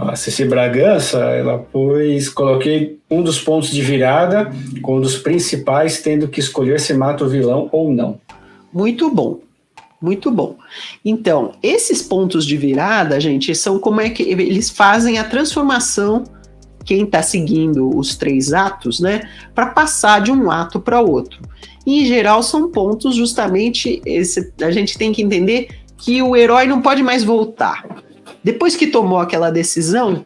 A Ceci Bragança, ela pôs, coloquei um dos pontos de virada com um dos principais, tendo que escolher se mata o vilão ou não. Muito bom, muito bom. Então, esses pontos de virada, gente, são como é que eles fazem a transformação, quem está seguindo os 3 atos, né, para passar de um ato para outro. E, em geral, são pontos justamente, a gente tem que entender que o herói não pode mais voltar. Depois que tomou aquela decisão,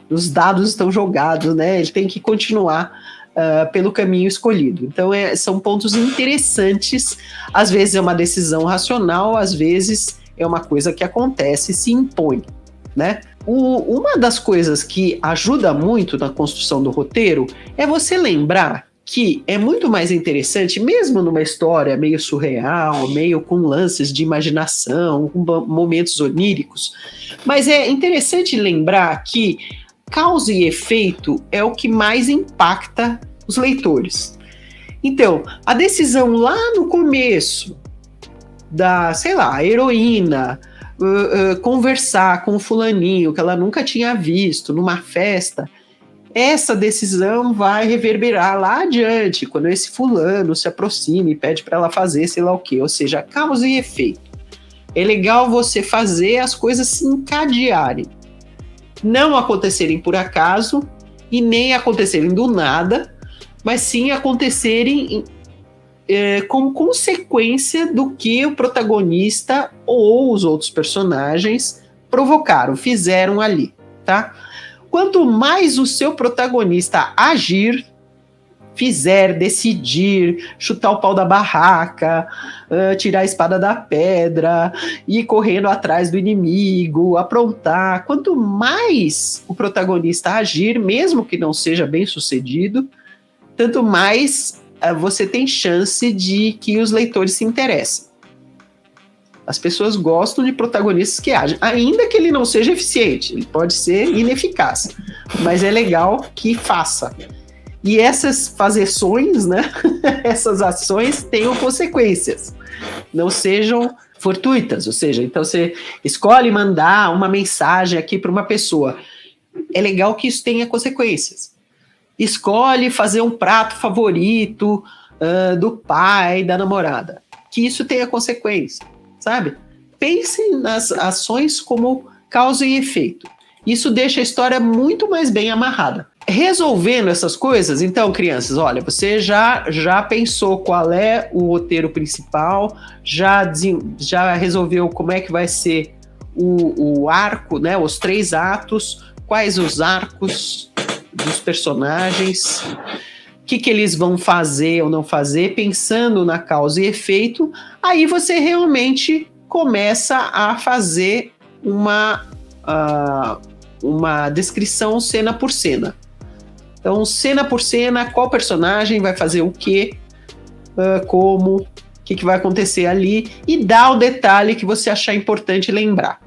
os dados estão jogados, né? Ele tem que continuar pelo caminho escolhido. Então, são pontos interessantes. Às vezes é uma decisão racional, às vezes é uma coisa que acontece e se impõe, né? Uma das coisas que ajuda muito na construção do roteiro é você lembrar que é muito mais interessante, mesmo numa história meio surreal, meio com lances de imaginação, com momentos oníricos, mas é interessante lembrar que causa e efeito é o que mais impacta os leitores. Então, a decisão lá no começo da, sei lá, a heroína conversar com o fulaninho que ela nunca tinha visto numa festa, essa decisão vai reverberar lá adiante, quando esse fulano se aproxima e pede para ela fazer sei lá o quê, ou seja, causa e efeito. É legal você fazer as coisas se encadearem, não acontecerem por acaso e nem acontecerem do nada, mas sim acontecerem como consequência do que o protagonista ou os outros personagens provocaram, fizeram ali, tá? Quanto mais o seu protagonista agir, fizer, decidir, chutar o pau da barraca, tirar a espada da pedra, ir correndo atrás do inimigo, aprontar, quanto mais o protagonista agir, mesmo que não seja bem sucedido, tanto mais você tem chance de que os leitores se interessem. As pessoas gostam de protagonistas que agem, ainda que ele não seja eficiente, ele pode ser ineficaz, mas é legal que faça. E essas fazeções, né, essas ações tenham consequências, não sejam fortuitas, ou seja, então você escolhe mandar uma mensagem aqui para uma pessoa, é legal que isso tenha consequências. Escolhe fazer um prato favorito do pai, da namorada, que isso tenha consequência. Sabe? Pensem nas ações como causa e efeito. Isso deixa a história muito mais bem amarrada. Resolvendo essas coisas, então, crianças, olha, você já pensou qual é o roteiro principal, já resolveu como é que vai ser o arco, né, os 3 atos, quais os arcos dos personagens, o que eles vão fazer ou não fazer, pensando na causa e efeito, aí você realmente começa a fazer uma descrição cena por cena. Então, cena por cena, qual personagem vai fazer o quê, como, o que vai acontecer ali, e dá o detalhe que você achar importante lembrar.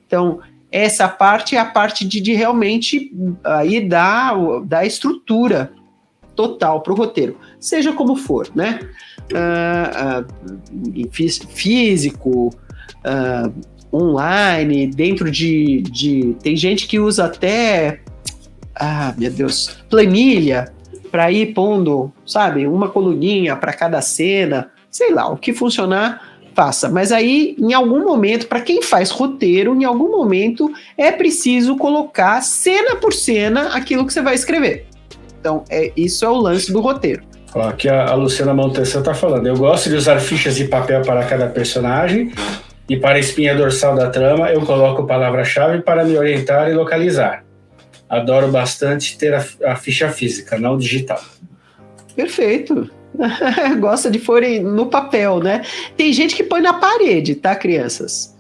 Então, essa parte é a parte de realmente aí dar estrutura total para o roteiro, seja como for, né? Físico, online, dentro de... Tem gente que usa até, meu Deus, planilha para ir pondo, sabe, uma coluninha para cada cena, sei lá, o que funcionar, faça. Mas aí, em algum momento, para quem faz roteiro, em algum momento é preciso colocar cena por cena aquilo que você vai escrever. Então, isso é o lance do roteiro. Aqui a Luciana Montessan está falando. Eu gosto de usar fichas de papel para cada personagem e para a espinha dorsal da trama eu coloco palavra-chave para me orientar e localizar. Adoro bastante ter a ficha física, não digital. Perfeito. Gosta de pôr no papel, né? Tem gente que põe na parede, tá, crianças?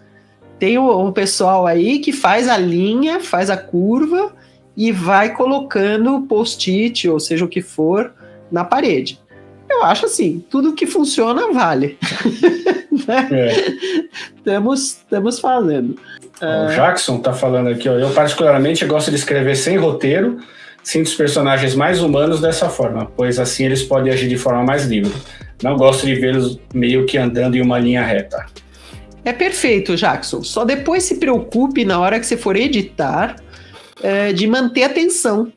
Tem um pessoal aí que faz a linha, faz a curva e vai colocando post-it, ou seja o que for, na parede. Eu acho assim, tudo que funciona vale. Estamos falando. O Jackson tá falando aqui, ó, eu particularmente gosto de escrever sem roteiro, sinto os personagens mais humanos dessa forma, pois assim eles podem agir de forma mais livre. Não gosto de vê-los meio que andando em uma linha reta. É perfeito, Jackson. Só depois se preocupe na hora que você for editar de manter a tensão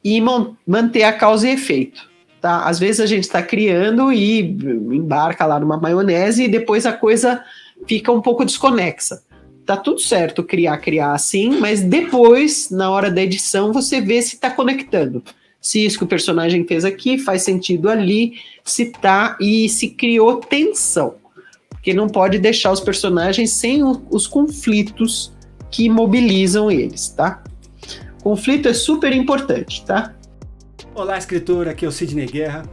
e manter a causa e efeito. Tá? Às vezes a gente está criando e embarca lá numa maionese e depois a coisa fica um pouco desconexa. Tá tudo certo criar assim, mas depois, na hora da edição, você vê se está conectando. Se isso que o personagem fez aqui faz sentido ali, se tá e se criou tensão. Porque não pode deixar os personagens sem os conflitos que mobilizam eles, tá? Conflito é super importante, tá? Olá, escritor, aqui é o Sidney Guerra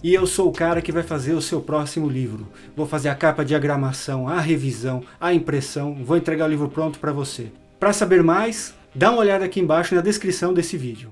e eu sou o cara que vai fazer o seu próximo livro. Vou fazer a capa, a diagramação, a revisão, a impressão, vou entregar o livro pronto para você. Para saber mais, dá uma olhada aqui embaixo na descrição desse vídeo.